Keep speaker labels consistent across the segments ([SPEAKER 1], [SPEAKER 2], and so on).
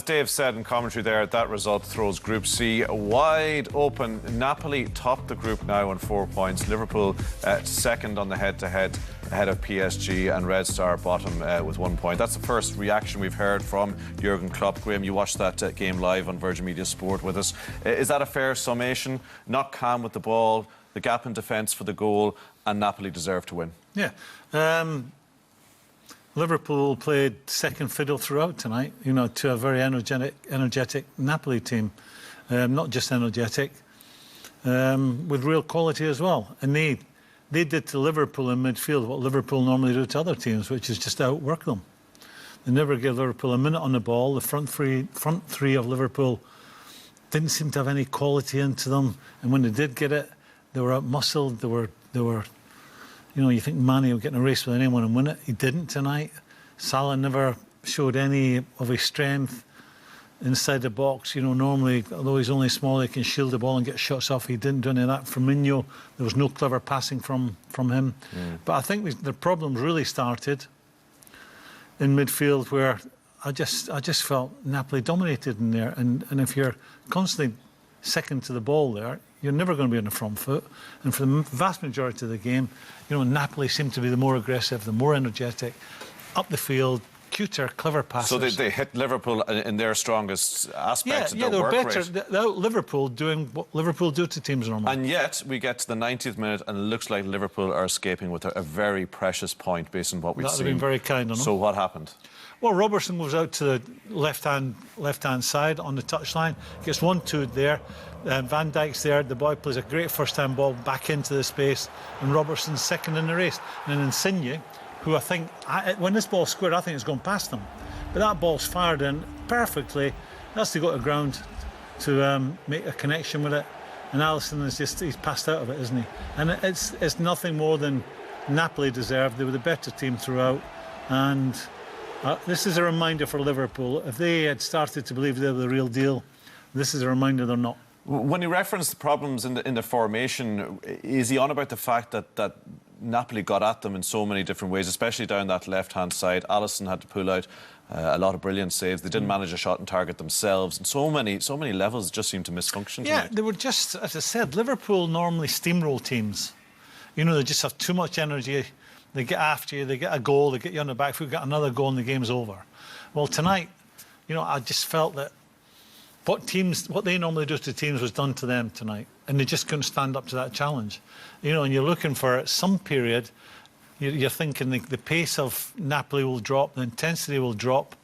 [SPEAKER 1] as Dave said in commentary there, that result throws Group C wide open. Napoli top the group now on 4 points. Liverpool second on the head-to-head ahead of PSG, and Red Star bottom with 1 point. That's the first reaction we've heard from Jurgen Klopp. Graham, you watched that game live on Virgin Media Sport with us. Is that a fair summation? Not calm with the ball, the gap in defence for the goal, and Napoli deserve to win.
[SPEAKER 2] Yeah. Liverpool played second fiddle throughout tonight, you know, to a very energetic Napoli team. Not just energetic, with real quality as well. And they did to Liverpool in midfield what Liverpool normally do to other teams, which is just outwork them. They never give Liverpool a minute on the ball. The front three of Liverpool didn't seem to have any quality into them. And when they did get it, they were out-muscled. They were, you know, you think Mane would get in a race with anyone and win it. He didn't tonight. Salah never showed any of his strength inside the box. You know, normally, although he's only small, he can shield the ball and get shots off. He didn't do any of that. Firmino, there was no clever passing from him. But I think the problems really started in midfield, where I just felt Napoli dominated in there. And if you're constantly second to the ball there, you're never going to be on the front foot. And for the vast majority of the game, you know, Napoli seemed to be the more aggressive, the more energetic, up the field, cuter, clever passers.
[SPEAKER 1] So they hit Liverpool in their strongest aspects.
[SPEAKER 2] Yeah, they were better. Liverpool doing what Liverpool do to teams normally.
[SPEAKER 1] And yet we get to the 90th minute, and it looks like Liverpool are escaping with a very precious point based on what we've seen.
[SPEAKER 2] That would have been very kind on them.
[SPEAKER 1] So what happened?
[SPEAKER 2] Well, Robertson moves out to the left-hand side on the touchline. Gets 1-2 there. Van Dijk's there. The boy plays a great first-time ball back into the space, and Robertson's second in the race. And then Insigne, who I think, when this ball squared, I think it's gone past him. But that ball's fired in perfectly. That's to go to ground to make a connection with it. And Alisson he's passed out of it, isn't he? And it's nothing more than Napoli deserved. They were the better team throughout. And this is a reminder for Liverpool. If they had started to believe they were the real deal, this is a reminder they're not.
[SPEAKER 1] When he referenced the problems in the formation, is he on about the fact that Napoli got at them in so many different ways, especially down that left-hand side? Alisson had to pull out a lot of brilliant saves. They didn't manage a shot on target themselves. And so many levels just seemed to misfunction
[SPEAKER 2] Yeah,
[SPEAKER 1] tonight.
[SPEAKER 2] they were just, as I said, Liverpool normally steamroll teams. You know, they just have too much energy. They get after you, they get a goal, they get you on the back foot, get another goal and the game's over. Well, tonight, you know, I just felt that what they normally do to teams was done to them tonight, and they just couldn't stand up to that challenge. You know, and you're looking for some period, you're thinking the pace of Napoli will drop, the intensity will drop,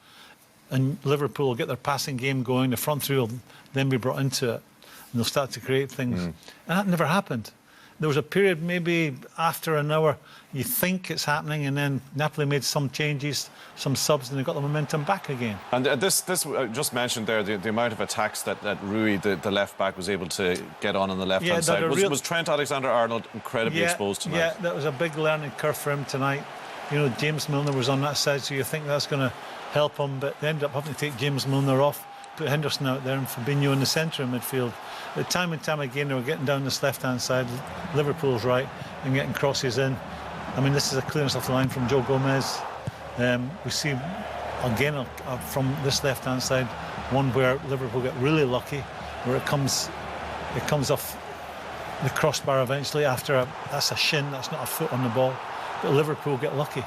[SPEAKER 2] and Liverpool will get their passing game going, the front three will then be brought into it, and they'll start to create things. And that never happened. There was a period, maybe after an hour, you think it's happening, and then Napoli made some changes, some subs, and they got the momentum back again.
[SPEAKER 1] And this just mentioned there, the amount of attacks that Rui, the left-back, was able to get on the left-hand side. Was Trent Alexander-Arnold incredibly exposed tonight?
[SPEAKER 2] Yeah, that was a big learning curve for him tonight. You know, James Milner was on that side, so you think that's going to help him, but they ended up having to take James Milner off, put Henderson out there and Fabinho in the centre of midfield. But time and time again, they were getting down this left-hand side, Liverpool's right, and getting crosses in. I mean, this is a clearance off the line from Joe Gomez. We see, again, from this left-hand side, one where Liverpool get really lucky, where it comes off the crossbar eventually after that's a shin, that's not a foot on the ball. But Liverpool get lucky.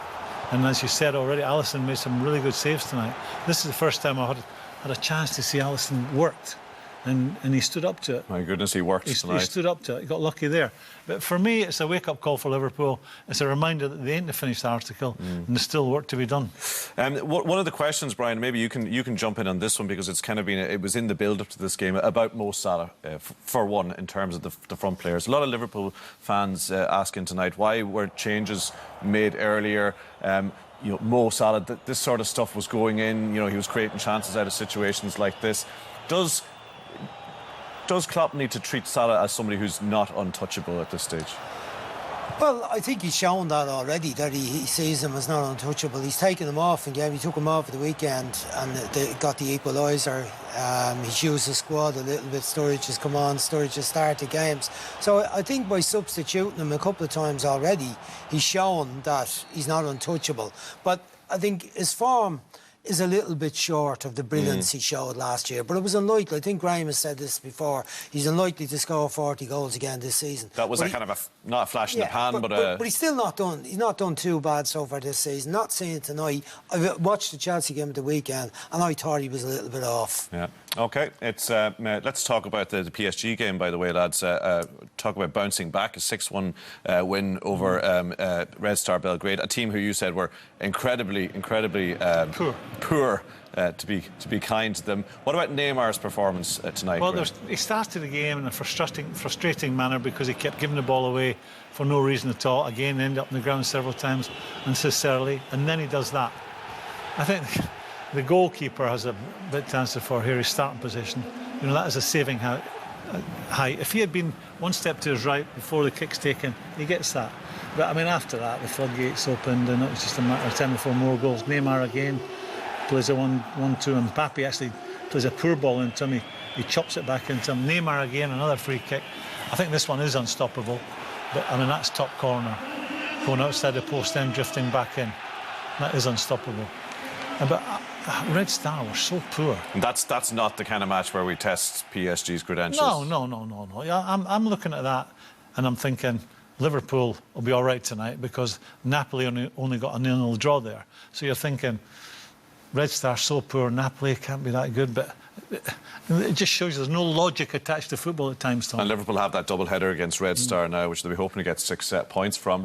[SPEAKER 2] And as you said already, Alisson made some really good saves tonight. This is the first time I had a chance to see Alisson worked, and he stood up to it.
[SPEAKER 1] My goodness, he worked tonight.
[SPEAKER 2] He stood up to it. He got lucky there. But for me, it's a wake-up call for Liverpool. It's a reminder that they ain't the finished article, and there's still work to be done.
[SPEAKER 1] One of the questions, Brian, maybe you can jump in on this one, because it's kind of been it was in the build-up to this game about Mo Salah, for one, in terms of the front players. A lot of Liverpool fans asking tonight, why were changes made earlier? You know, Mo Salah, this sort of stuff was going in. You know, he was creating chances out of situations like this. Does Klopp need to treat Salah as somebody who's not untouchable at this stage?
[SPEAKER 3] Well, I think he's shown that already, that he sees him as not untouchable. He's taken him off in game. He took him off at the weekend and they got the equaliser. He's used the squad a little bit. Sturridge has come on. Sturridge has started games. So I think by substituting him a couple of times already, he's shown that he's not untouchable. But I think his form is a little bit short of the brilliance he showed last year. But it was unlikely. I think Graham has said this before. He's unlikely to score 40 goals again this season.
[SPEAKER 1] That was not a flash in the pan,
[SPEAKER 3] but he's still not done. He's not done too bad so far this season. Not seeing it tonight. I watched the Chelsea game at the weekend, and I thought he was a little bit off.
[SPEAKER 1] Yeah. OK, let's talk about the PSG game, by the way, lads. Talk about bouncing back, a 6-1 win over Red Star Belgrade, a team who you said were incredibly poor. To be kind to them. What about Neymar's performance tonight?
[SPEAKER 2] Well, he started the game in a frustrating manner because he kept giving the ball away for no reason at all. Again, ended up on the ground several times unnecessarily, and then he does that. I think the goalkeeper has a bit to answer for here. His starting position, that is a saving height. If he had been one step to his right before the kick's taken, he gets that. But I mean, after that, the floodgates opened, and it was just a matter of time before more goals. Neymar again plays a 1-2, and Mbappe actually plays a poor ball into him. He chops it back into him. Neymar again, another free kick. I think this one is unstoppable. But I mean, that's top corner, going outside the post, then drifting back in. That is unstoppable. But Red Star were so poor.
[SPEAKER 1] And that's not the kind of match where we test PSG's credentials.
[SPEAKER 2] No. I'm looking at that, and I'm thinking Liverpool will be all right tonight because Napoli only got a 0-0 draw there. So you're thinking Red Star so poor, Napoli can't be that good. But it just shows there's no logic attached to football at times, Tom.
[SPEAKER 1] And Liverpool have that double header against Red Star now, which they'll be hoping to get 6 points from.